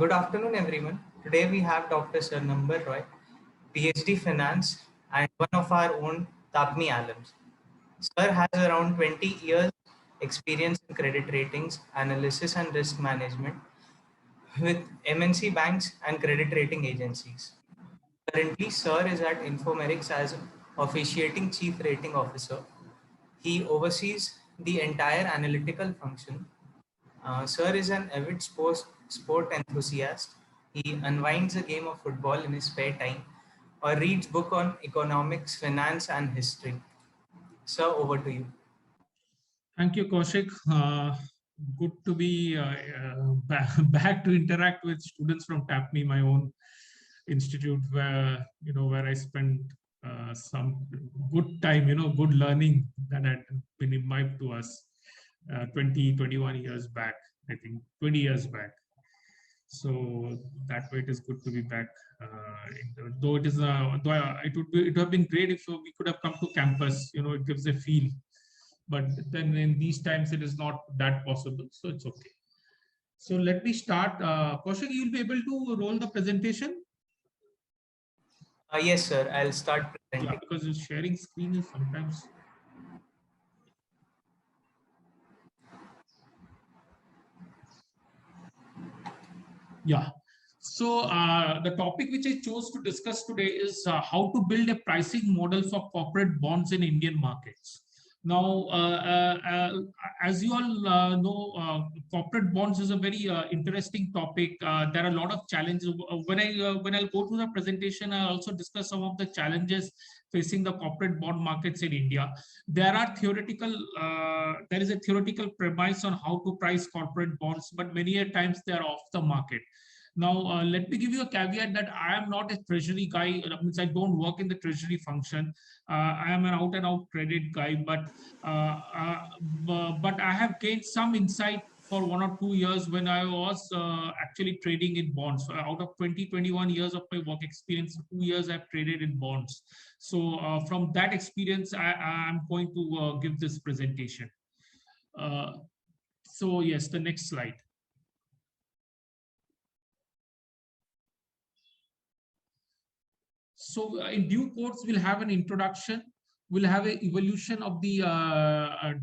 Good afternoon, everyone. Today we have Dr. Sarnambar Roy, PhD Finance, and one of our own Tapni alums. Sir has around 20 years experience in credit ratings, analysis, and risk management with MNC banks and credit rating agencies. Currently, Sir is at Infomerics as officiating chief rating officer. He oversees the entire analytical function. Sir is an avid sport enthusiast. He unwinds a game of football in his spare time or reads book on economics, finance, and history. Sir, over to you. Thank you, Kaushik. Good to be back to interact with students from TAPMI, my own institute, where I spent some good time, good learning that had been imbibed to us 21 years back, I think 20 years back. So that way it is good to be back. Though it is, it would have been great if we could have come to campus. It gives a feel. But then in these times, it is not that possible. So it's okay. So let me start. Kaushik, you'll be able to roll the presentation? Yes, sir. I'll start presenting. Yeah, because sharing screen is sometimes. Yeah. So the topic which I chose to discuss today is how to build a pricing model for corporate bonds in Indian markets. Now, as you all know, corporate bonds is a very interesting topic. There are a lot of challenges. When I'll go through the presentation, I'll also discuss some of the challenges facing the corporate bond markets in India. There is a theoretical premise on how to price corporate bonds, but many a times they are off the market. Now, let me give you a caveat that I am not a treasury guy. That means I don't work in the treasury function. I am an out and out credit guy, but I have gained some insight for 1 or 2 years when I was actually trading in bonds. Out of 21 years of my work experience, 2 years I've traded in bonds. So from that experience, I'm going to give this presentation. So yes, the next slide. So in due course, we'll have an introduction. We'll have an evolution of the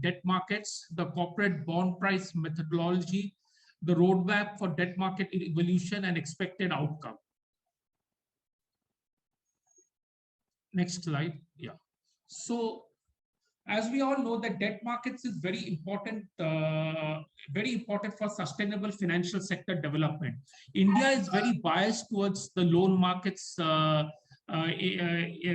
debt markets, the corporate bond price methodology, the roadmap for debt market evolution and expected outcome. Next slide. Yeah. So as we all know, the debt markets is very important for sustainable financial sector development. India is very biased towards the loan markets.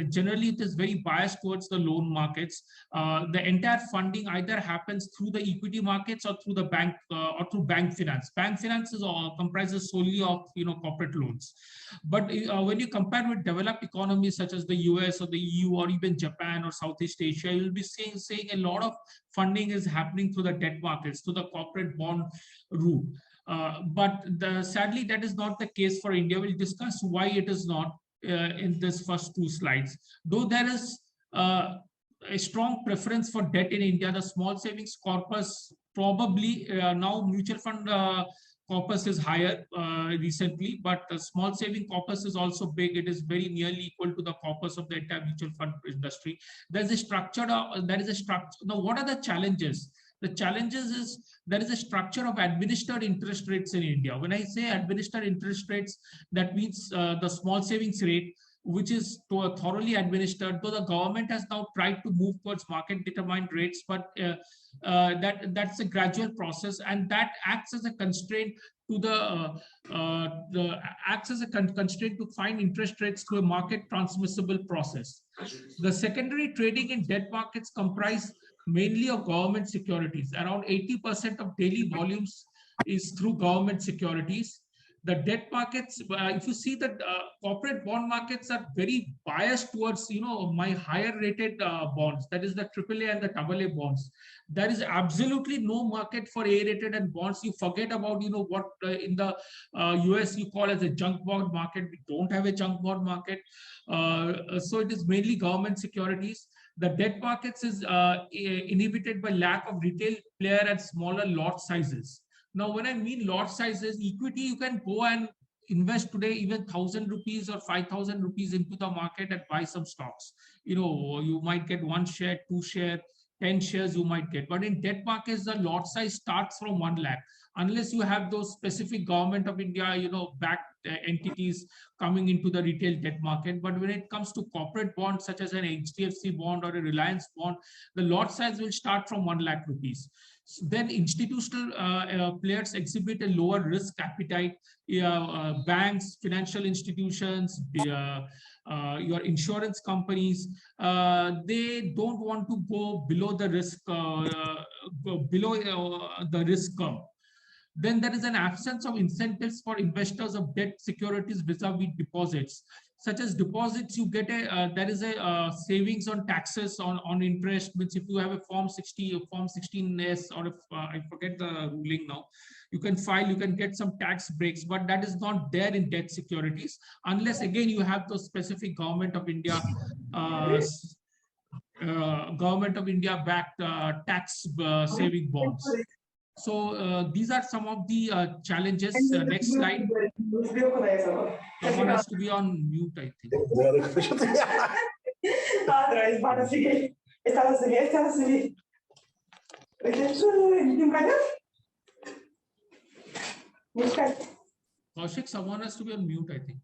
Generally, it is very biased towards the loan markets. The entire funding either happens through the equity markets or through the bank or through bank finance. Bank finance is comprises solely of corporate loans. But when you compare with developed economies such as the US or the EU or even Japan or Southeast Asia, you'll be saying a lot of funding is happening through the debt markets, through the corporate bond route. But sadly, that is not the case for India. We'll discuss why it is not in this first 2 slides. Though there is a strong preference for debt in India, the small savings corpus probably now mutual fund corpus is higher recently, but the small saving corpus is also big. It is very nearly equal to the corpus of the entire mutual fund industry. There is a structure. Now, what are the challenges? The challenges is there is a structure of administered interest rates in India. When I say administered interest rates, that means the small savings rate, which is thoroughly administered, though the government has now tried to move towards market determined rates, but that's a gradual process, and that acts as a constraint to constraint to find interest rates through a market transmissible process. The secondary trading in debt markets comprise mainly of government securities. Around 80% of daily volumes is through government securities. The debt markets, if you see that corporate bond markets are very biased towards, my higher rated bonds, that is the AAA and the AA bonds. There is absolutely no market for A rated and bonds. You forget about, what in the US you call as a junk bond market. We don't have a junk bond market. So it is mainly government securities. The debt markets is inhibited by lack of retail player and smaller lot sizes. Now, when I mean lot sizes, equity, you can go and invest today even 1,000 rupees or 5,000 rupees into the market and buy some stocks. You know, you might get 1 share, 2 share, 10 shares you might get. But in debt markets, the lot size starts from 1 lakh. Unless you have those specific government of India, you know, backed entities coming into the retail debt market. But when it comes to corporate bonds, such as an HDFC bond or a Reliance bond, the lot size will start from 1 lakh rupees. Then institutional players exhibit a lower risk appetite. Banks, financial institutions, your insurance companies, they don't want to go below the risk, the risk curve. Then there is an absence of incentives for investors of debt securities vis-a-vis deposits. Such as deposits, you get a there is a savings on taxes on interest. Means if you have a Form 60 or Form 16S, or if I forget the ruling now, you can file, you can get some tax breaks, but that is not there in debt securities unless again you have those specific Government of India backed tax saving bonds. So these are some of the challenges. Next slide. Someone has to be on mute, I think. Kaushik, someone has to be on mute, I think.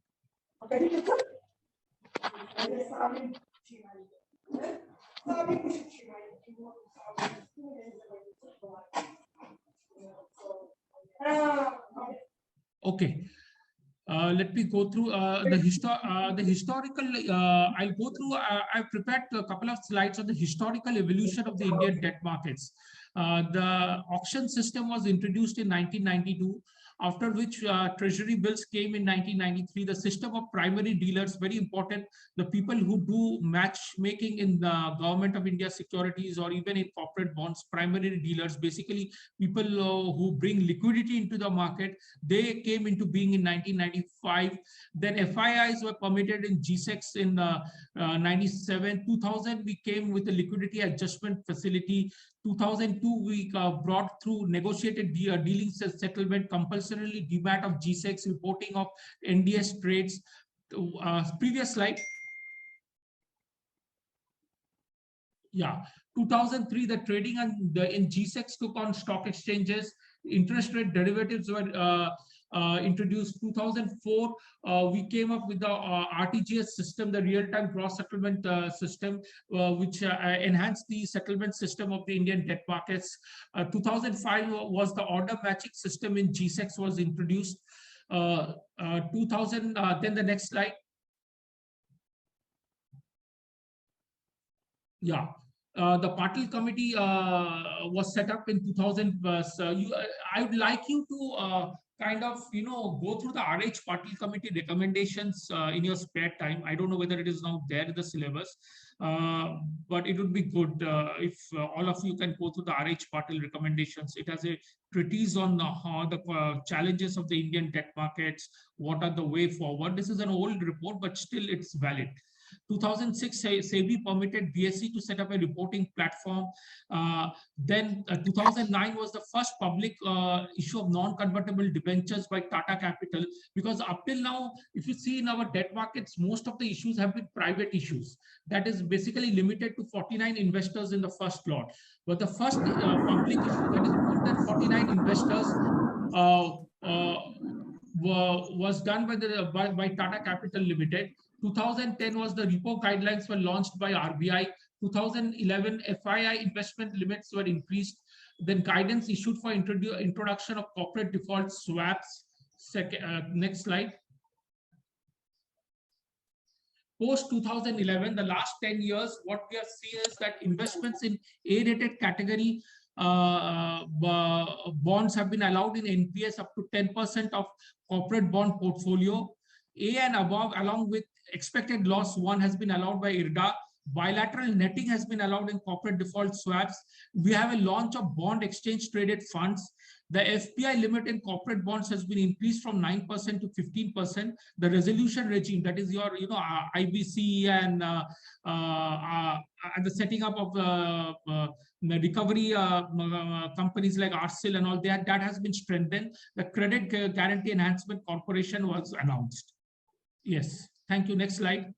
Okay. Let me go through the historical. I'll go through. I've prepared a couple of slides on the historical evolution of the Indian debt markets. The auction system was introduced in 1992, after which treasury bills came in 1993. The system of primary dealers, very important. The people who do matchmaking in the Government of India securities or even in corporate bonds, primary dealers, basically people who bring liquidity into the market, they came into being in 1995. Then FIIs were permitted in GSECs in 97. 2000, we came with a liquidity adjustment facility. 2002, we brought through negotiated dealing settlement, compulsorily demat of GSECs, reporting of NDS trades. Previous slide. Yeah, 2003, the trading in GSECs took on stock exchanges. Interest rate derivatives were introduced. 2004, we came up with the RTGS system, the real-time gross settlement system, which enhanced the settlement system of the Indian debt markets. 2005 was the order matching system in GSECs was introduced. 2000, then the next slide. Yeah. The Patil committee was set up in 2000. I would like you to kind of, you know, go through the RH Patil committee recommendations in your spare time. I don't know whether it is now there in the syllabus, but it would be good if all of you can go through the RH Patil recommendations. It has a treatise on how the challenges of the Indian debt markets, what are the way forward. This is an old report, but still it's valid. 2006, SEBI permitted BSE to set up a reporting platform. Then 2009 was the first public issue of non-convertible debentures by Tata Capital, because up till now, if you see in our debt markets, most of the issues have been private issues. That is basically limited to 49 investors in the first lot. But the first public issue, that is more than 49 investors, was done by Tata Capital Limited. 2010 was the repo guidelines were launched by RBI. 2011, FII investment limits were increased. Then guidance issued for introduction of corporate default swaps. Next slide. Post 2011, the last 10 years, what we have seen is that investments in A-rated category bonds have been allowed in NPS up to 10% of corporate bond portfolio. A and above, along with expected loss 1, has been allowed by IRDA. Bilateral netting has been allowed in corporate default swaps. We have a launch of bond exchange traded funds. The FPI limit in corporate bonds has been increased from 9% to 15%. The resolution regime, that is your, IBC and the setting up of the recovery companies like RCL and all that has been strengthened. The Credit Guarantee Enhancement Corporation was announced. Yes, thank you. Next slide.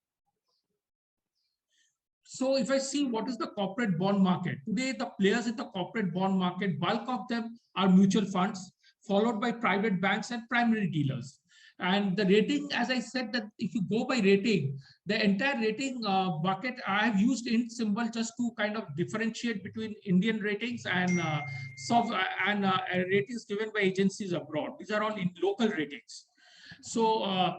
So if I see what is the corporate bond market today, the players in the corporate bond market, bulk of them are mutual funds, followed by private banks and primary dealers. And the rating, as I said, that if you go by rating, the entire rating bucket, I have used int symbol just to kind of differentiate between Indian ratings and ratings given by agencies abroad. These are all in local ratings. So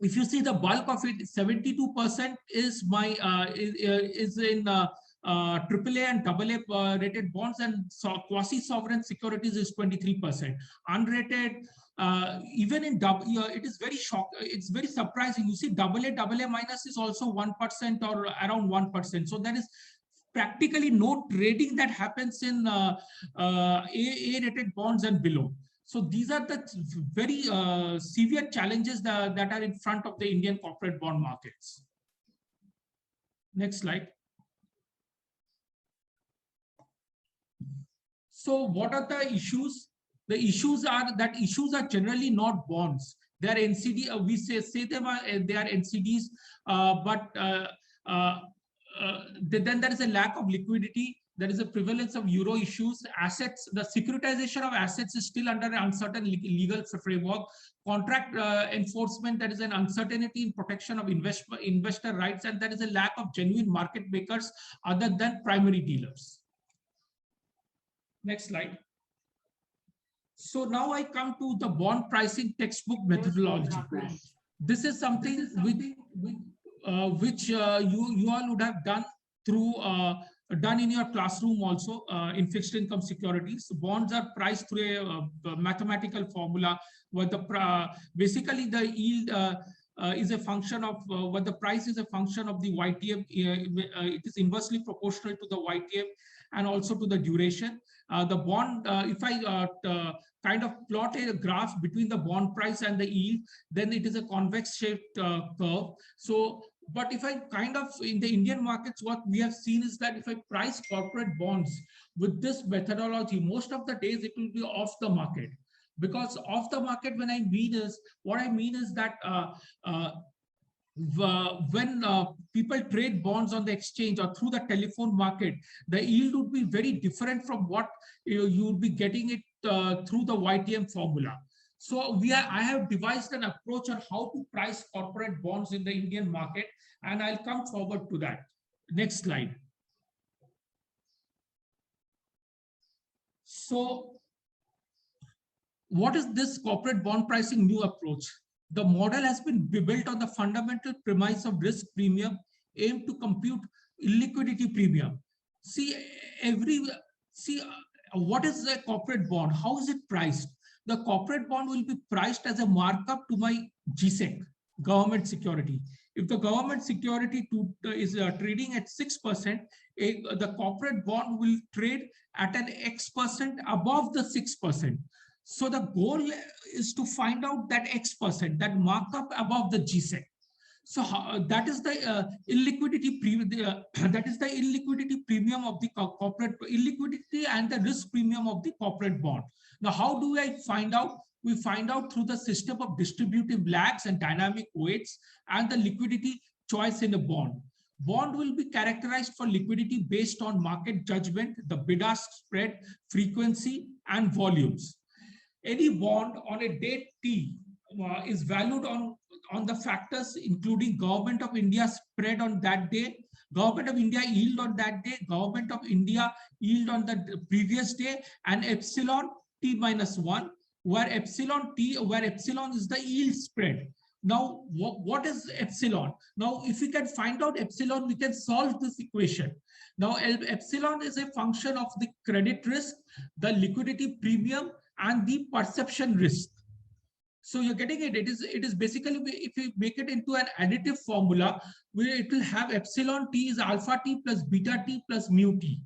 if you see the bulk of it, 72% is my is in AAA and AA rated bonds, and quasi-sovereign securities is 23%. Unrated, even in it is very it's very surprising. You see AA minus is also 1% or around 1%. So there is practically no trading that happens in A rated bonds and below. So these are the very severe challenges that are in front of the Indian corporate bond markets. Next slide. So what are the issues? The issues are generally not bonds. They are NCD. We say them they are NCDs, but then there is a lack of liquidity. There is a prevalence of euro issues. Assets, the securitization of assets is still under an uncertain legal framework. Contract enforcement, there is an uncertainty in protection of investor rights, and there is a lack of genuine market makers other than primary dealers. Next slide. So now I come to the bond pricing textbook methodology. This is something which you all would have done through done in your classroom also in fixed income securities. Bonds are priced through a mathematical formula where basically the yield is a function of what the price is a function of the YTM. It is inversely proportional to the YTM and also to the duration. The bond, if I kind of plot a graph between the bond price and the yield, then it is a convex shaped curve. So, but if I kind of, in the Indian markets, what we have seen is that if I price corporate bonds with this methodology, most of the days it will be off the market. Because off the market, what I mean is that when people trade bonds on the exchange or through the telephone market, the yield would be very different from what you would be getting it through the YTM formula. So I have devised an approach on how to price corporate bonds in the Indian market, and I'll come forward to that. Next slide. So what is this corporate bond pricing new approach? The model has been built on the fundamental premise of risk premium aimed to compute illiquidity premium. What is a corporate bond? How is it priced? The corporate bond will be priced as a markup to my GSEC, government security. If the government security is trading at 6%, the corporate bond will trade at an X% above the 6%. So the goal is to find out that X%, that markup above the GSEC. So that is the illiquidity premium. That is the illiquidity premium of the corporate illiquidity and the risk premium of the corporate bond. Now, how do I find out? We find out through the system of distributive lags and dynamic weights and the liquidity choice in a bond. Bond will be characterized for liquidity based on market judgment, the bid-ask spread, frequency, and volumes. Any bond on a date T is valued on the factors including Government of India spread on that day, Government of India yield on that day, Government of India yield on the previous day, and epsilon T minus 1, where epsilon is the yield spread. Now, what is epsilon? Now, if we can find out epsilon, we can solve this equation. Now, epsilon is a function of the credit risk, the liquidity premium, and the perception risk. So you're getting it. It is basically, if you make it into an additive formula, where it will have epsilon T is alpha T plus beta T plus mu T.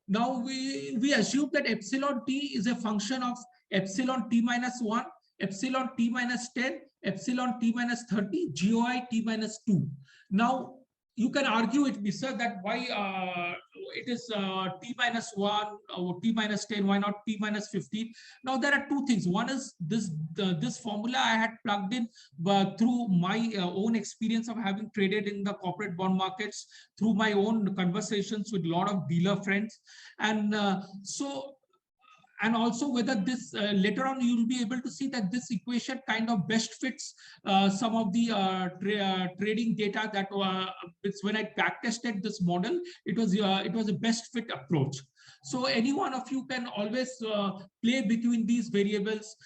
Now we assume that epsilon T is a function of epsilon T minus 1, epsilon T minus 10, epsilon T minus 30, GOI T minus 2. Now you can argue it, sir, that why it is T-1 or T-10, why not T-15? Now there are two things. One is this formula I had plugged in through my own experience of having traded in the corporate bond markets, through my own conversations with a lot of dealer friends. And and also whether this later on you will be able to see that this equation kind of best fits some of the trading data that when I back tested this model, it was a best fit approach. So any one of you can always play between these variables.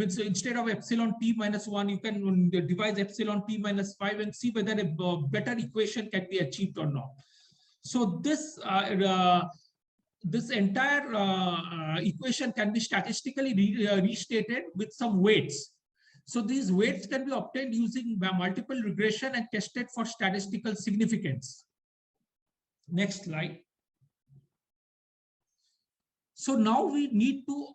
So instead of epsilon T-1, you can devise epsilon T-5 and see whether a better equation can be achieved or not. So this entire equation can be statistically restated with some weights. So these weights can be obtained using multiple regression and tested for statistical significance. Next slide. So now we need to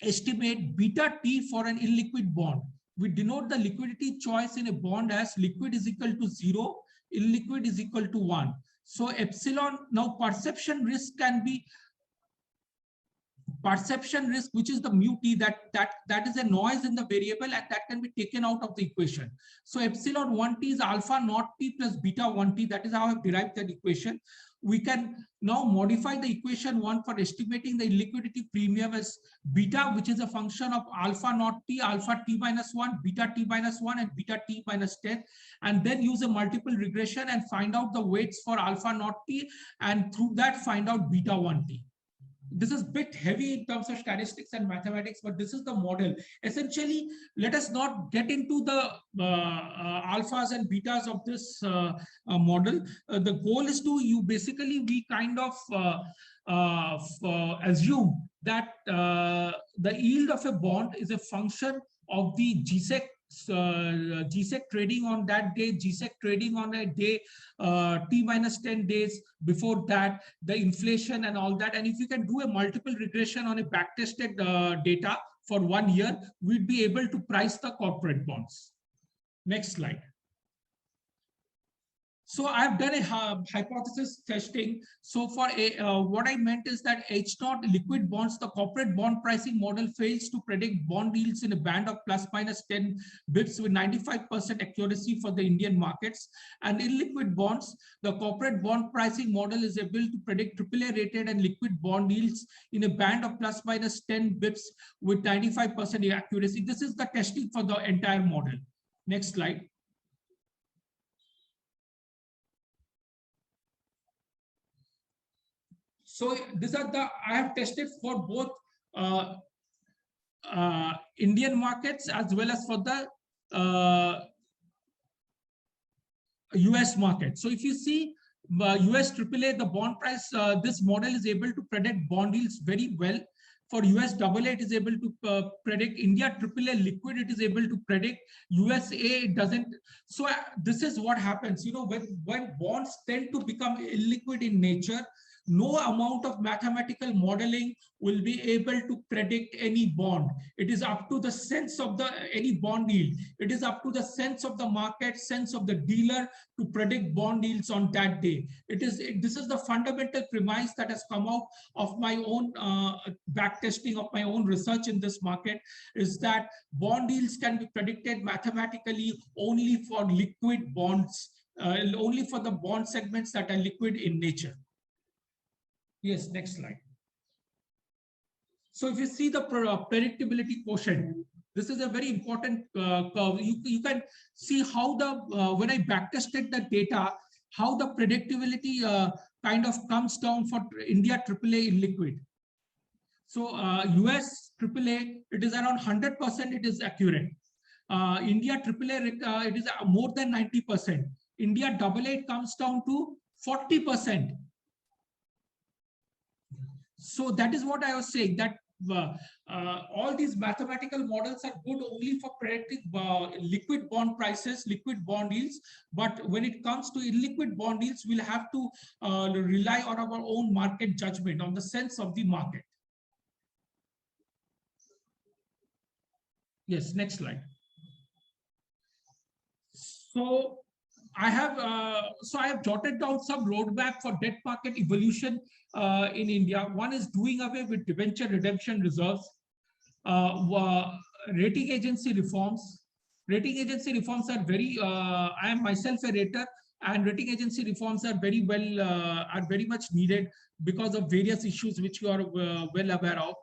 estimate beta T for an illiquid bond. We denote the liquidity choice in a bond as liquid is equal to 0, illiquid is equal to 1. So epsilon, now perception risk can be perception risk, which is the mu t, that is a noise in the variable, and that can be taken out of the equation. So epsilon 1t is alpha naught t plus beta 1t. That is how I've derived that equation. We can now modify the equation 1 for estimating the illiquidity premium as beta, which is a function of alpha naught t, alpha t-1, beta t-1, and beta t-10, and then use a multiple regression and find out the weights for alpha naught t, and through that find out beta 1t. This is a bit heavy in terms of statistics and mathematics, but this is the model. Essentially, let us not get into the alphas and betas of this model. The goal is to we kind of assume that the yield of a bond is a function of the GSEC GSEC trading on that day, GSEC trading on a day T-10 days before that, the inflation and all that. And if you can do a multiple regression on a backtested data for 1 year, we'd be able to price the corporate bonds. Next slide. So I've done a hypothesis testing. So for what I meant is that H0 liquid bonds, the corporate bond pricing model fails to predict bond yields in a band of plus minus 10 bips with 95% accuracy for the Indian markets. And in liquid bonds, the corporate bond pricing model is able to predict AAA rated and liquid bond yields in a band of plus minus 10 bips with 95% accuracy. This is the testing for the entire model. Next slide. So these are I have tested for both Indian markets as well as for the US market. So if you see US AAA, the bond price, this model is able to predict bond yields very well. For US AA, it is able to predict. India AAA liquid, it is able to predict. USA, it doesn't. So this is what happens, when bonds tend to become illiquid in nature, no amount of mathematical modeling will be able to predict any bond. It is up to the sense of any bond yield. It is up to the sense of the market, sense of the dealer to predict bond yields on that day. This is the fundamental premise that has come out of my own backtesting of my own research in this market, is that bond yields can be predicted mathematically only for liquid bonds, only for the bond segments that are liquid in nature. Yes, next slide. So if you see the predictability quotient, this is a very important curve. You can see how when I backtested the data, how the predictability kind of comes down for India AAA in liquid. So US AAA, it is around 100%, it is accurate. India AAA, it is more than 90%. India AA, it comes down to 40%. So that is what I was saying, that all these mathematical models are good only for predicting liquid bond prices, liquid bond yields. But when it comes to illiquid bond yields, we'll have to rely on our own market judgment, on the sense of the market. Yes, next slide. So I have jotted down some roadmap for debt market evolution in India. One is doing away with debenture redemption reserves, rating agency reforms. Rating agency reforms are very. I am myself a rater, and rating agency reforms are very much needed because of various issues which you are well aware of.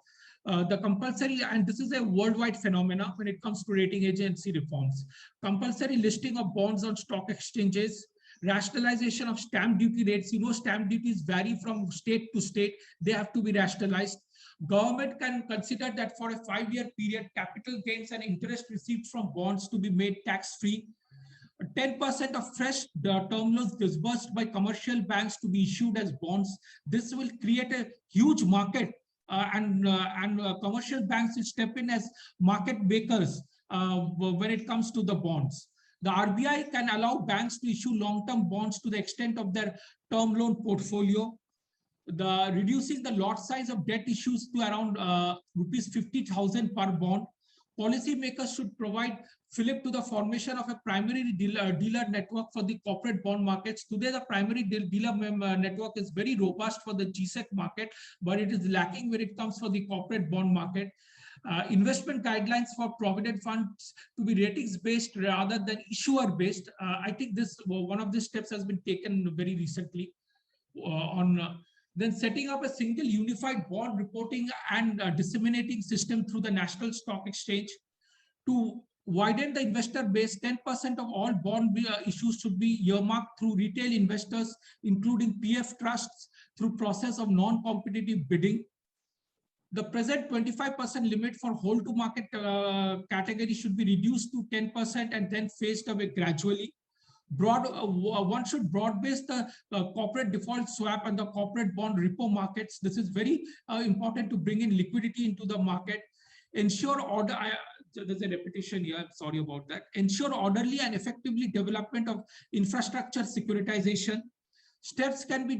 The compulsory, and this is a worldwide phenomena when it comes to rating agency reforms, compulsory listing of bonds on stock exchanges, rationalization of stamp duty rates. You know, stamp duties vary from state to state. They have to be rationalized. Government can consider that for a 5-year period, capital gains and interest received from bonds to be made tax-free. 10% of fresh term loans disbursed by commercial banks to be issued as bonds. This will create a huge market, and commercial banks will step in as market makers when it comes to the bonds. The RBI can allow banks to issue long-term bonds to the extent of their term loan portfolio. The reducing the lot size of debt issues to around rupees 50,000 per bond. Policymakers should provide fillip to the formation of a primary dealer network for the corporate bond markets. Today, the primary dealer network is very robust for the GSEC market, but it is lacking when it comes for the corporate bond market. Investment guidelines for provident funds to be ratings based rather than issuer based. I think this one of the steps has been taken very recently then setting up a single unified bond reporting and disseminating system through the National Stock Exchange. To widen the investor base, 10% of all bond issues should be earmarked through retail investors, including PF trusts, through process of non-competitive bidding. The present 25% limit for hold to market category should be reduced to 10% and then phased away gradually. One should broad base the corporate default swap and the corporate bond repo markets. This is very important to bring in liquidity into the market. Ensure order. There's a repetition here. I'm sorry about that. Ensure orderly and effectively development of infrastructure securitization. Steps can be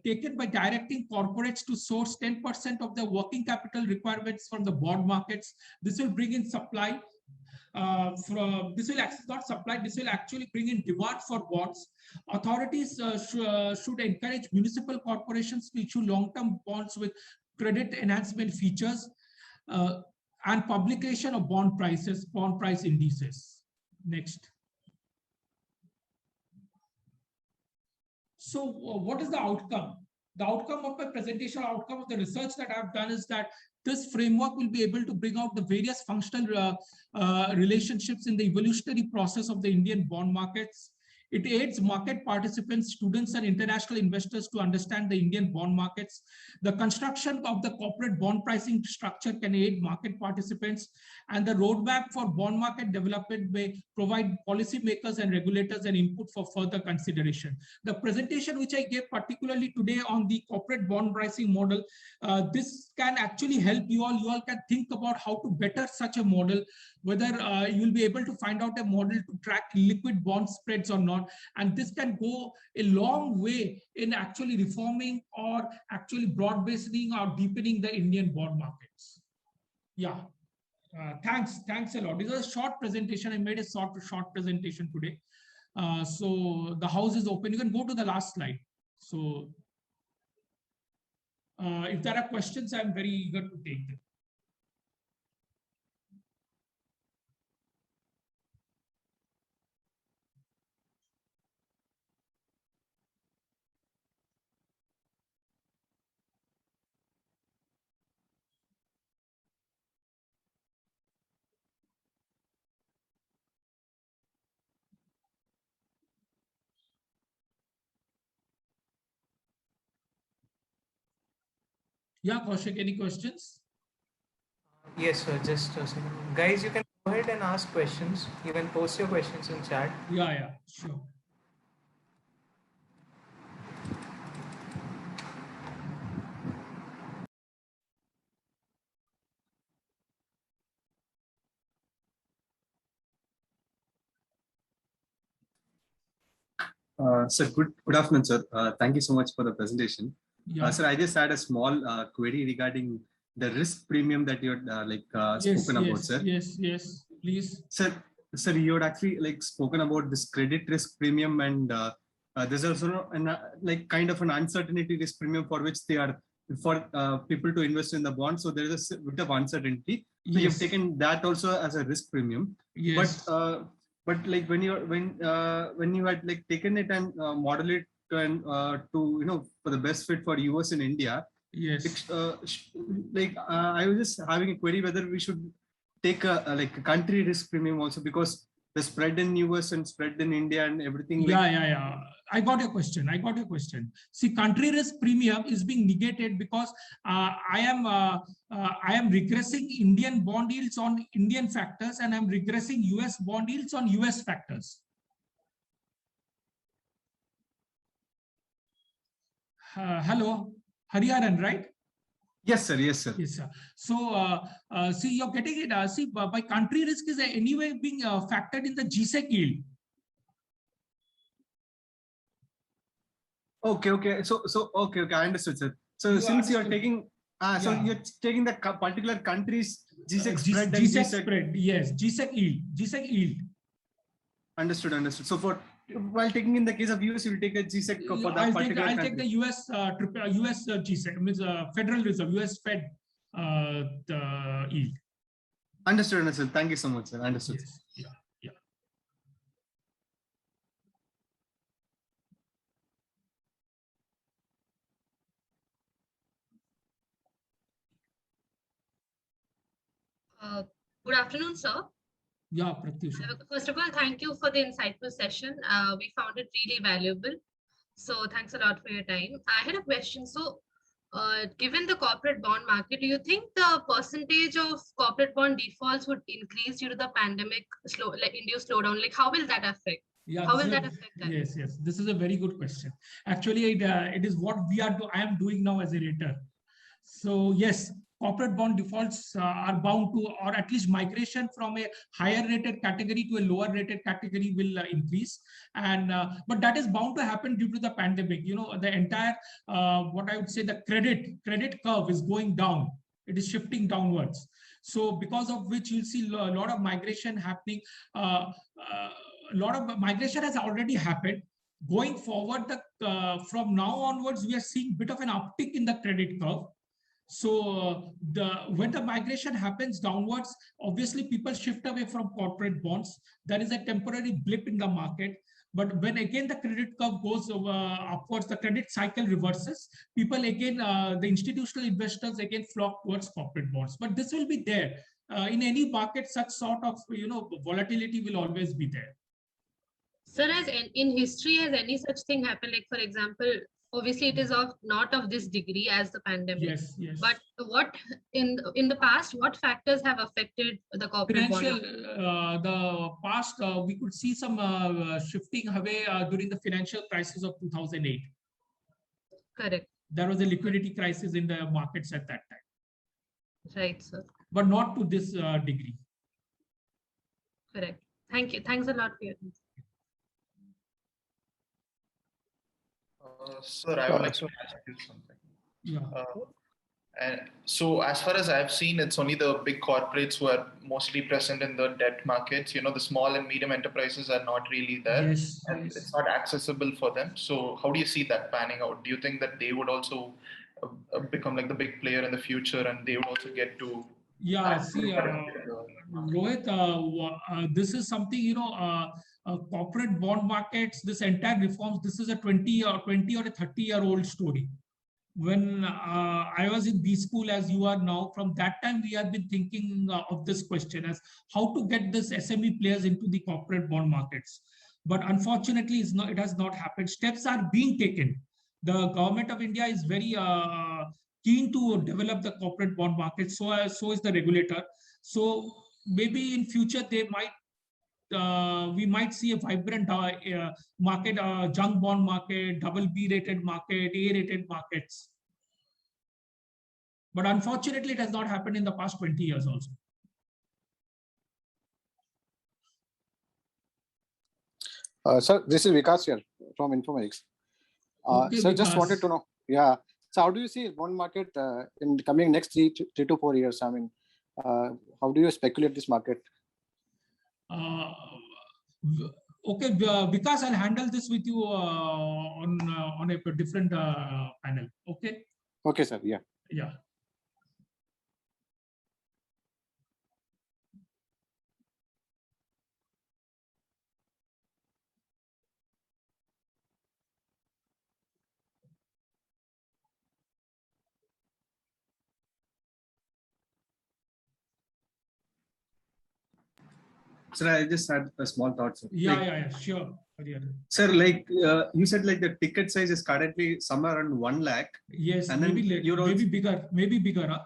taken by directing corporates to source 10% of their working capital requirements from the bond markets. This will bring in supply. This will not supply, this will actually bring in demand for bonds. Authorities should encourage municipal corporations to issue long-term bonds with credit enhancement features and publication of bond price indices. Next. So what is the outcome? The outcome of my presentation, outcome of the research that I've done is that this framework will be able to bring out the various functional relationships in the evolutionary process of the Indian bond markets. It aids market participants, students, and international investors to understand the Indian bond markets. The construction of the corporate bond pricing structure can aid market participants, and the roadmap for bond market development may provide policymakers and regulators an input for further consideration. The presentation which I gave particularly today on the corporate bond pricing model, this can actually help you all. You all can think about how to better such a model, whether you'll be able to find out a model to track liquid bond spreads or not. And this can go a long way in actually reforming or actually broad-basing or deepening the Indian bond markets. Yeah, thanks a lot. This is a short presentation. I made a short presentation today. So the house is open. You can go to the last slide. So if there are questions, I'm very eager to take them. Yeah, Kaushik, any questions? Yes, sir. Just a second. Guys, you can go ahead and ask questions. You can post your questions in chat. Yeah, sure. Sir, good afternoon, sir. Thank you so much for the presentation. Yeah. Sir, I just had a small query regarding the risk premium that you had spoken about, sir. Yes, please. Sir, sir, you had actually like spoken about this credit risk premium, and there's also like kind of an uncertainty risk premium for which they are for people to invest in the bond. So there is a bit of uncertainty. So you've taken that also as a risk premium. Yes. But like when you had like taken it and model it and to for the best fit for US and India. Yes. I was just having a query whether we should take like a country risk premium also, because the spread in US and spread in India and everything. Yeah. I got your question. See, country risk premium is being negated because I am regressing Indian bond yields on Indian factors, and I'm regressing US bond yields on US factors. Hello, Hariharan, right? Yes, sir. Yes, sir. Yes, sir. So, see, you're getting it. See, by country risk is anyway being factored in the GSEC yield. Okay. So okay. I understood, sir. So since you're taking, so you're taking the particular country's GSEC spread. GSEC spread, yes, GSEC yield. Understood. So while taking in the case of US, you will take a GSEC for that particular country. I'll take the US GSEC, means Federal Reserve, US Fed the yield. Understood. Thank you so much, sir. Understood. Yes. Yeah. Good afternoon, sir. Yeah, Pratyush. First of all, thank you for the insightful session. We found it really valuable. So thanks a lot for your time. I had a question. So given the corporate bond market, do you think the percentage of corporate bond defaults would increase due to the pandemic induced slowdown? Like, how will that affect? Yeah, how will that affect that? Yes. This is a very good question. Actually, it is what I am doing now as a rater. So yes, corporate bond defaults are bound to, or at least migration from a higher rated category to a lower rated category will increase. And but that is bound to happen due to the pandemic. The entire what I would say, the credit curve is going down. It is shifting downwards. So because of which you'll see a lot of migration happening. A lot of migration has already happened. Going forward, from now onwards, we are seeing a bit of an uptick in the credit curve. So when the migration happens downwards, obviously people shift away from corporate bonds. There is a temporary blip in the market. But when again the credit curve goes upwards, the credit cycle reverses, people again, the institutional investors again flock towards corporate bonds. But this will be there. In any market, such sort of volatility will always be there. Sir, as in history, has any such thing happened? Like, for example, obviously it is not of this degree as the pandemic. Yes. But what in the past, what factors have affected the corporate bond? The past, we could see some shifting away during the financial crisis of 2008. Correct. There was a liquidity crisis in the markets at that time. Right, sir. But not to this degree. Correct. Thank you. Thanks a lot for your time. Sir, I would like to ask you something. Yeah. And so as far as I've seen, it's only the big corporates who are mostly present in the debt markets. The small and medium enterprises are not really there. Yes. It's not accessible for them. So how do you see that panning out? Do you think that they would also become like the big player in the future, and they would also get to? Yeah. See, Rohit, this is something, corporate bond markets, this entire reforms, this is a 20 or a 30-year-old story. When I was in B school, as you are now, from that time we have been thinking of this question as how to get this SME players into the corporate bond markets. But unfortunately, it has not happened. Steps are being taken. The government of India is very keen to develop the corporate bond market. So is the regulator. So maybe in future they might. We might see a vibrant market, junk bond market, double B rated market, A rated markets. But unfortunately, it has not happened in the past 20 years also. Sir, this is Vikas here from Informatics. Okay, sir, Vikas. Just wanted to know. Yeah. So how do you see bond market in the coming next 3 to 4 years? I mean, how do you speculate this market? Okay, Vikas, I'll handle this with you on a different panel. Okay. Okay, sir. Yeah. Yeah. Sir, I just had a small thought, sir. Yeah, sure. Sir, like you said, like the ticket size is currently somewhere around 1 lakh. Yes, and maybe then you're also, maybe bigger.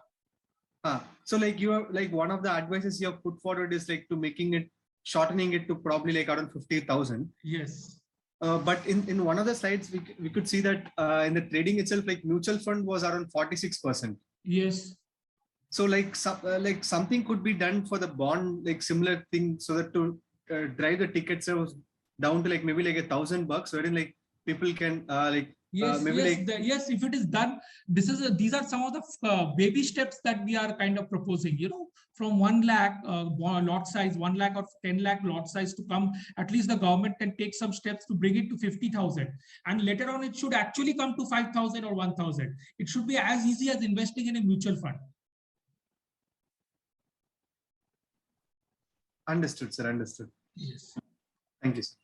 So like you are like one of the advices you have put forward is like to shortening it to probably like around 50,000. Yes. But in one of the slides, we could see that in the trading itself, like mutual fund was around 46%. Yes. So like something could be done for the bond, like similar thing, so that to drive the ticket sales down to like maybe like $1,000, wherein like people can yes, yes, if it is done, these are some of the baby steps that we are kind of proposing, from 1 lakh lot size, 1 lakh or 10 lakh lot size to come, at least the government can take some steps to bring it to 50,000. And later on, it should actually come to 5,000 or 1,000. It should be as easy as investing in a mutual fund. Understood, sir. Understood. Yes. Thank you, sir.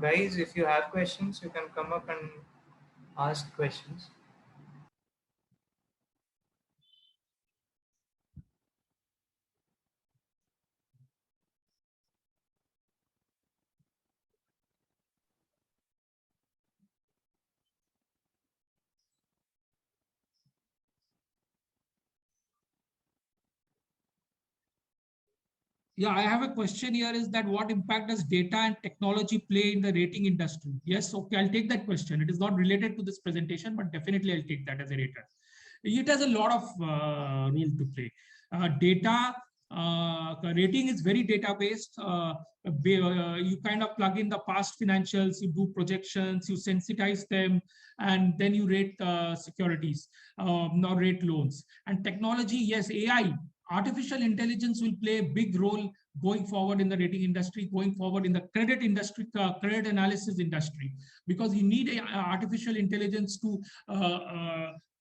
Guys, if you have questions, you can come up and ask questions. Yeah, I have a question here is that what impact does data and technology play in the rating industry? Yes, okay, I'll take that question. It is not related to this presentation, but definitely I'll take that as a rater. It has a lot of role to play. Data, rating is very data based. You kind of plug in the past financials, you do projections, you sensitize them, and then you rate securities, or rate loans. And technology, yes, AI, artificial intelligence will play a big role going forward in the rating industry, going forward in the credit industry, credit analysis industry, because you need artificial intelligence to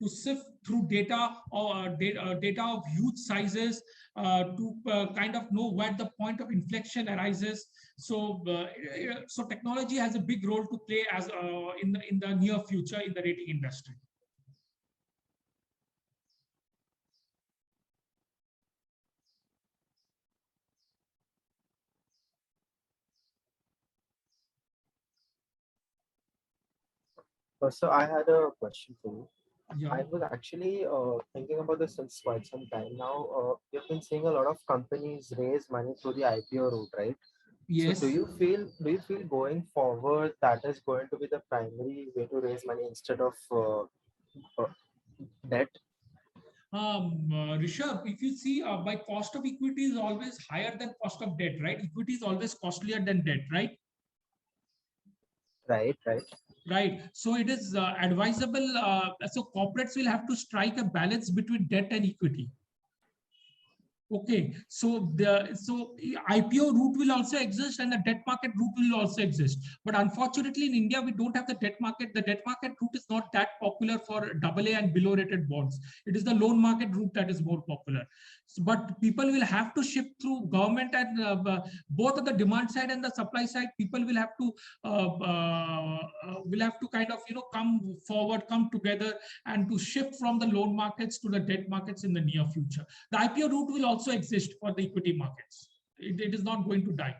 sift through data or data of huge sizes to kind of know where the point of inflection arises. So, so technology has a big role to play as in the near future in the rating industry. So I had a question for you. Yeah. I was actually thinking about this since quite some time now. You've been seeing a lot of companies raise money through the IPO route, right? Yes. So do you feel going forward that is going to be the primary way to raise money instead of debt? Rishabh, if you see, by cost of equity is always higher than cost of debt, right? Equity is always costlier than debt, right? Right. Right. So it is advisable. So corporates will have to strike a balance between debt and equity. Okay, so the IPO route will also exist and the debt market route will also exist. But unfortunately, in India, we don't have the debt market. The debt market route is not that popular for AA and below rated bonds. It is the loan market route that is more popular. So, but people will have to shift through government and both on the demand side and the supply side. People will have to kind of come forward, come together, and to shift from the loan markets to the debt markets in the near future. The IPO route will also exist for the equity markets. It is not going to die.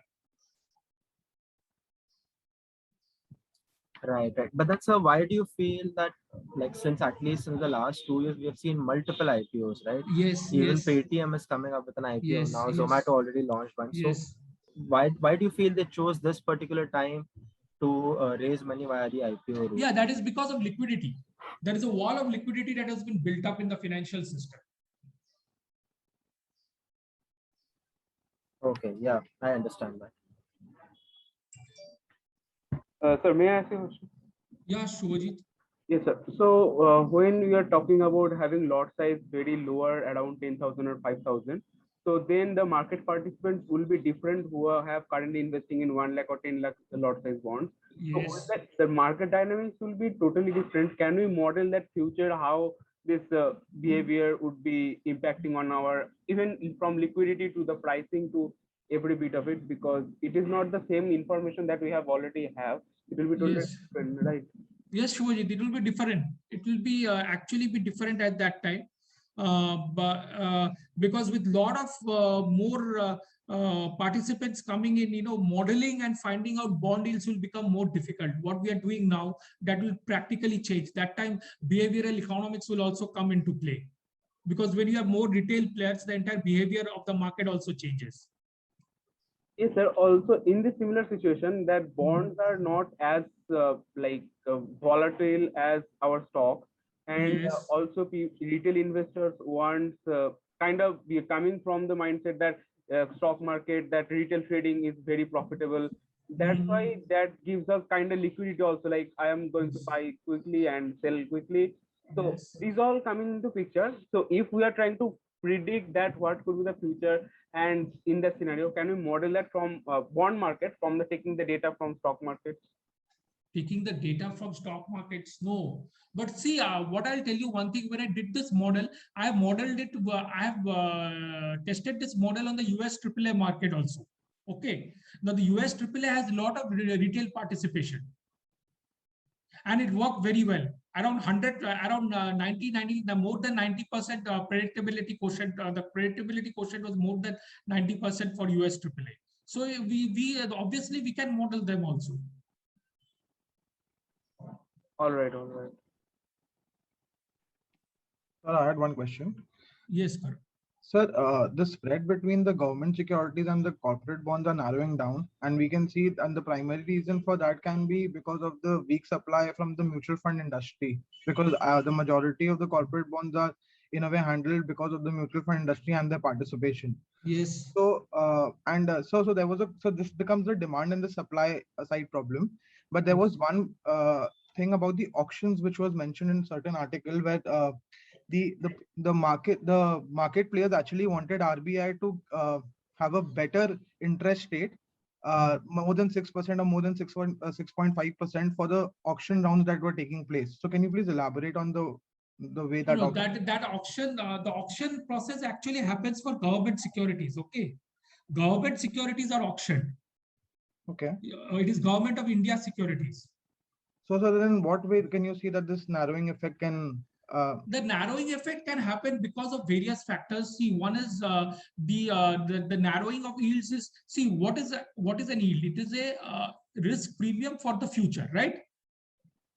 Right. But that's why do you feel that, like, since at least in the last 2 years, we have seen multiple IPOs, right? Yes. Even yes. Paytm is coming up with an IPO Yes, now. yes. Zomato already launched one. Yes. So why do you feel they chose this particular time to raise money via the IPO route? Yeah, that is because of liquidity. There is a wall of liquidity that has been built up in the financial system. Okay, yeah, I understand that. Sir, may I ask you a question? Yeah, Shubhajit. Yes, sir. So when we are talking about having lot size very lower, around 10,000 or 5,000, so then the market participants will be different who have currently investing in 1 lakh or 10 lakh lot size bonds. So with Yes. that, the market dynamics will be totally different. Can we model that future how this behavior would be impacting on our, even from liquidity to the pricing to every bit of it, because it is not the same information that we have already have. It will be totally Yes. different, right? Yes, Shubhajit, it will be different. It will be actually be different at that time. Because with lot of more participants coming in, modeling and finding out bond deals will become more difficult. What we are doing now, that will practically change. That time, behavioral economics will also come into play. Because when you have more retail players, the entire behavior of the market also changes. Yes, sir. Also, in the similar situation, that bonds are not as volatile as our stocks, and Yes. also retail investors want kind of we are coming from the mindset that stock market, that retail trading is very profitable. That's why that gives us kind of liquidity also. Like I am going to buy quickly and sell quickly. So Yes. these all coming into picture. So if we are trying to predict that what could be the future, and in that scenario, can we model that from bond market, from the taking the data from stock market? Taking the data from stock markets, no. But see, what I'll tell you one thing, when I did this model, I have modeled it, I have tested this model on the US AAA market also. Okay. Now the US AAA has a lot of retail participation. And it worked very well. Around 100, around 90, more than 90% predictability quotient. The predictability quotient was more than 90% for US AAA. So we obviously we can model them also. All right, all right. Sir, I had one question. Yes, sir. Sir, the spread between the government securities and the corporate bonds are narrowing down, and we can see, and the primary reason for that can be because of the weak supply from the mutual fund industry, because the majority of the corporate bonds are in a way handled because of the mutual fund industry and their participation. Yes. So so there was so this becomes the demand and the supply side problem. But there was one thing about the auctions which was mentioned in certain article where the market players actually wanted RBI to have a better interest rate, more than 6% or more than 6.5% for the auction rounds that were taking place. So can you please elaborate on the way that that auction, the auction process actually happens for government securities. Okay, government securities are auctioned. Okay, it is Government of India securities. So then in what way can you see that this narrowing effect can the narrowing effect can happen because of various factors. See, one is the narrowing of yields is, see, what is an yield? It is a risk premium for the future, right?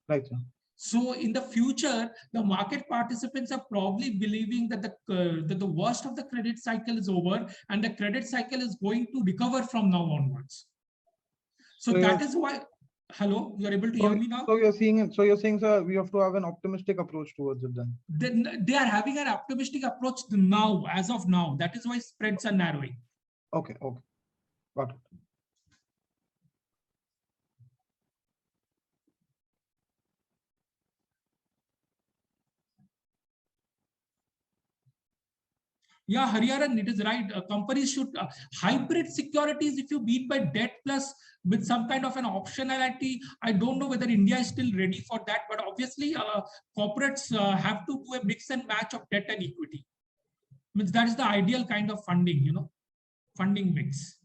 Right, sir. So in the future, the market participants are probably believing that the worst of the credit cycle is over and the credit cycle is going to recover from now onwards. So that is why. Hello, you are able to hear me now? So you're saying, sir, we have to have an optimistic approach towards it then. They are having an optimistic approach now, as of now. That is why spreads are narrowing. Okay, got it. Yeah, Hariharan, it is right. Companies should hybrid securities, if you mean by debt plus with some kind of an optionality. I don't know whether India is still ready for that, but obviously corporates have to do a mix and match of debt and equity. Means that is the ideal kind of funding, funding mix.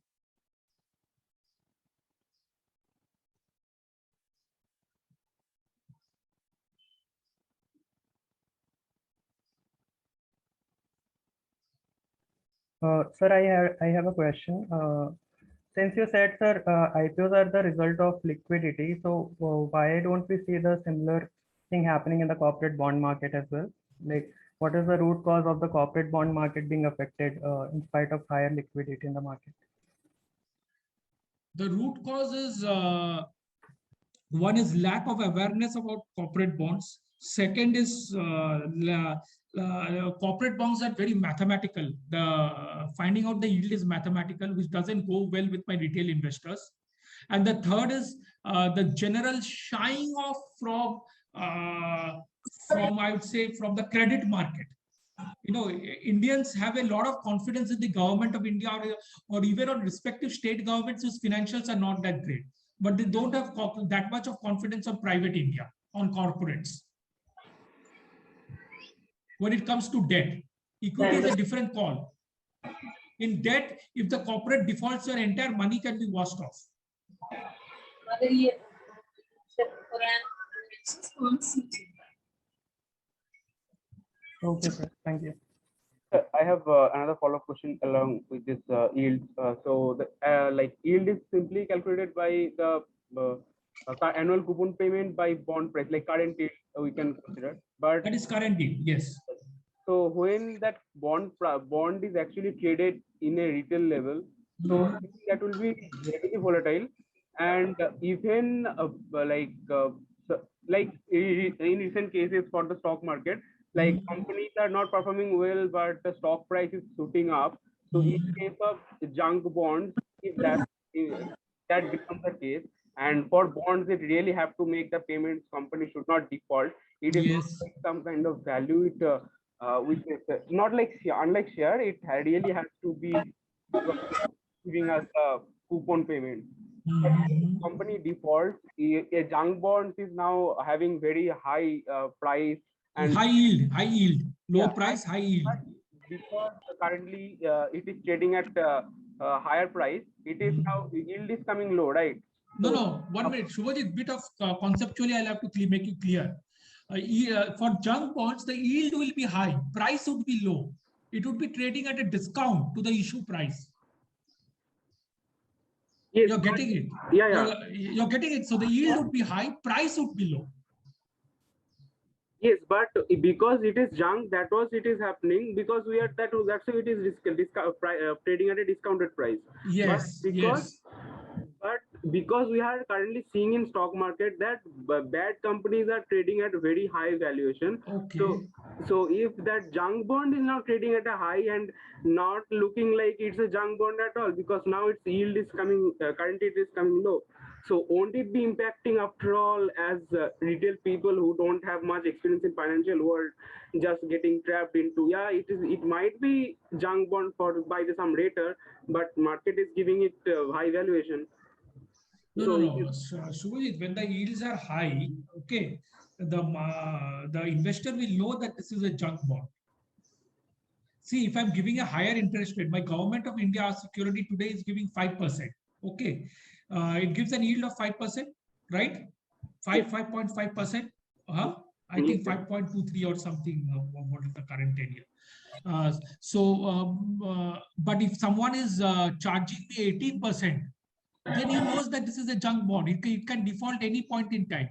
Sir, I have a question. Since you said, sir, IPOs are the result of liquidity, so why don't we see the similar thing happening in the corporate bond market as well? Like, what is the root cause of the corporate bond market being affected in spite of higher liquidity in the market? The root cause is one is lack of awareness about corporate bonds. Second is corporate bonds are very mathematical. The finding out the yield is mathematical, which doesn't go well with my retail investors. And the third is the general shying off from I would say from the credit market. You know, Indians have a lot of confidence in the government of India or even on respective state governments whose financials are not that great, but they don't have that much of confidence on private India, on corporates. When it comes to debt, equity is a different call. In debt, if the corporate defaults, your entire money can be washed off. Okay, sir. Thank you. I have another follow-up question along with this yield. So the like yield is simply calculated by the annual coupon payment by bond price, like current yield we can consider. But that is current yield, yes. So when that bond is actually traded in a retail level, so that will be very volatile, and even like in recent cases for the stock market, like companies are not performing well, but the stock price is shooting up. So in case of junk bonds, if that becomes the case, and for bonds, it really have to make the payments. Company should not default. It is not like some kind of value. Which is not like unlike share, it really has to be giving us a coupon payment. Company defaults, a junk bonds is now having very high price and high yield, low price, high yield. Because currently it is trading at higher price, it is now yield is coming low, right? No, 1 minute. Shubhajit, bit of conceptually, I'll have to make it clear. For junk bonds, the yield will be high, price would be low. It would be trading at a discount to the issue price. Yes, you're getting it. Yeah. You're getting it. So the yield would be high, price would be low. Yes, but because it is junk, it is happening because we are that's why it is trading at a discounted price. Yes, but because we are currently seeing in stock market that bad companies are trading at very high valuation. Okay. So if that junk bond is now trading at a high and not looking like it's a junk bond at all, because now its yield is coming, currently it is coming low. So won't it be impacting after all as retail people who don't have much experience in financial world just getting trapped into, it might be junk bond by some rater, but market is giving it high valuation. No. Shubhajit, when the yields are high, okay, the investor will know that this is a junk bond. See, if I'm giving a higher interest rate, my government of India security today is giving 5%. Okay, it gives an yield of 5%, right? 5.5%. I think 5.23 or something. What is the current 10-year? But if someone is charging me 18%, then he knows that this is a junk bond. It can default any point in time.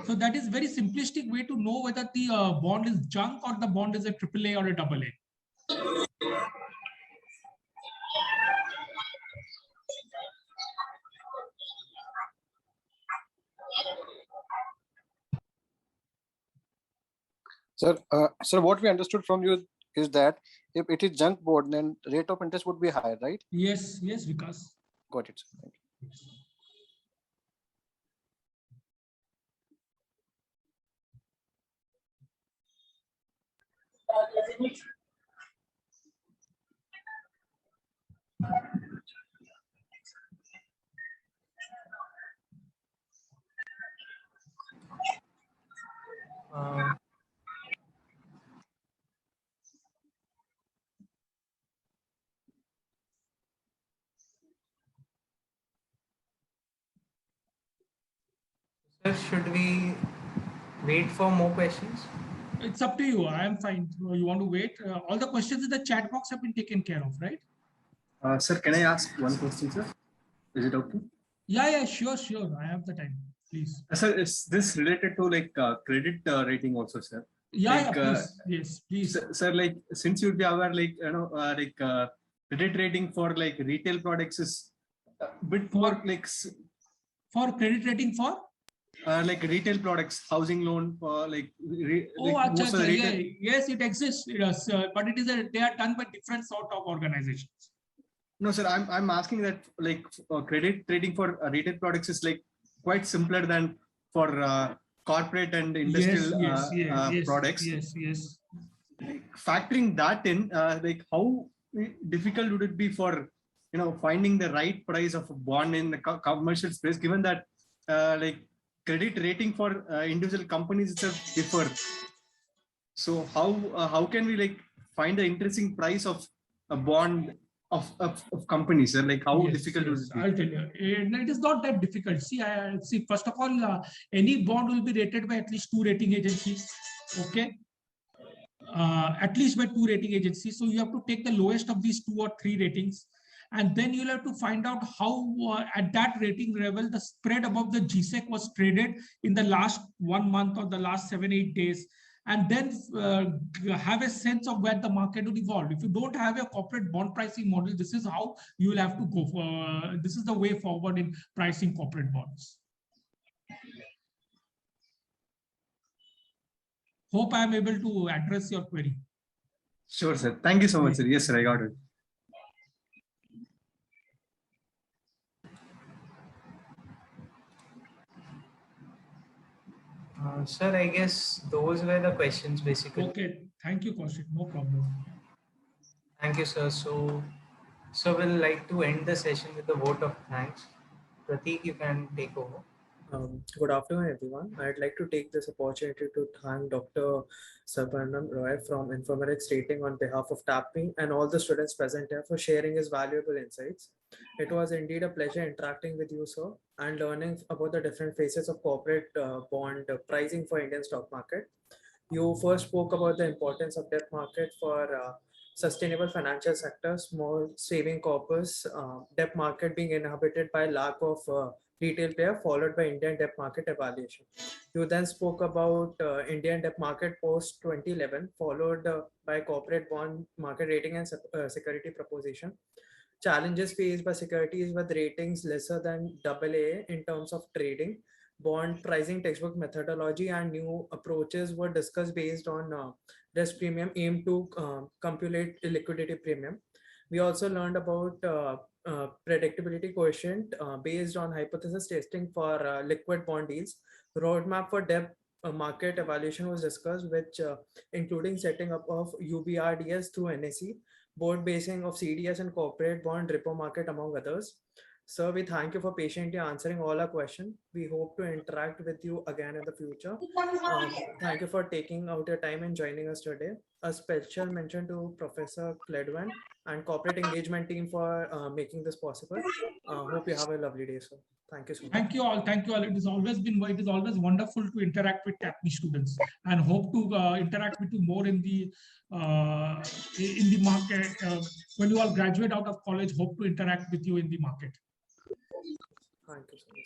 So that is very simplistic way to know whether the bond is junk or the bond is a AAA or a AA. Sir, what we understood from you is that if it is junk bond, then rate of interest would be higher, right? Yes, Vikas. Got it. Thank you. Sir, should we wait for more questions? It's up to you. I am fine. You want to wait? All the questions in the chat box have been taken care of, right? Sir, can I ask one question, sir? Is it okay? Yeah, sure. I have the time. Please. Sir, is this related to like credit rating also, sir? Yeah, please. Yes, please. Sir, like since you'd be aware, like credit rating for like retail products is a bit more like for credit rating for like retail products, housing loan, Oh, like most of the retail. yes, it exists. Yes, but it is they are done by different sort of organizations. No, sir, I'm asking that like credit trading for retail products is like quite simpler than for corporate and industrial products. Yes. Factoring that in, like how difficult would it be for finding the right price of a bond in the commercial space, given that like credit rating for individual companies itself differ. So how can we like find the interesting price of a bond of companies? Like how difficult would it be? I'll tell you. It is not that difficult. See, first of all, any bond will be rated by at least 2 rating agencies. Okay. At least by 2 rating agencies. So you have to take the lowest of these 2 or 3 ratings. And then you'll have to find out how at that rating level, the spread above the GSEC was traded in the last 1 month or the last 7-8 days. And then have a sense of where the market will evolve. If you don't have a corporate bond pricing model, this is how you will have to go for, this is the way forward in pricing corporate bonds. Hope I am able to address your query. Sure, sir. Thank you so much, sir. Yes, sir, I got it. Sir, I guess those were the questions basically. Okay, thank you, Kaushik. No problem. Thank you, sir. So we'll like to end the session with a vote of thanks. Prateek, you can take over. Good afternoon, everyone. I'd like to take this opportunity to thank Dr. Sarbanam Roy from Informatics Rating on behalf of TAPME and all the students present here for sharing his valuable insights. It was indeed a pleasure interacting with you, sir, and learning about the different phases of corporate bond pricing for Indian stock market. You first spoke about the importance of debt market for sustainable financial sector, small saving corpus, debt market being inhabited by lack of retail player, followed by Indian debt market evaluation. You then spoke about Indian debt market post 2011, followed by corporate bond market rating and security proposition. Challenges faced by securities with ratings lesser than AA in terms of trading, bond pricing textbook methodology, and new approaches were discussed based on risk premium aimed to compute liquidity premium. We also learned about predictability quotient based on hypothesis testing for liquid bond deals. Roadmap for debt market evaluation was discussed, which including setting up of UBRDS through NSE, board basing of CDS and corporate bond repo market, among others. Sir, we thank you for patiently answering all our questions. We hope to interact with you again in the future. Thank you for taking out your time and joining us today. A special mention to Professor Kledwin and corporate engagement team for making this possible. Hope you have a lovely day, sir. Thank you so much. Thank you all. Thank you all. It is always wonderful to interact with TAPME students, and hope to interact with you more in the market. When you all graduate out of college, hope to interact with you in the market. Thank you so much.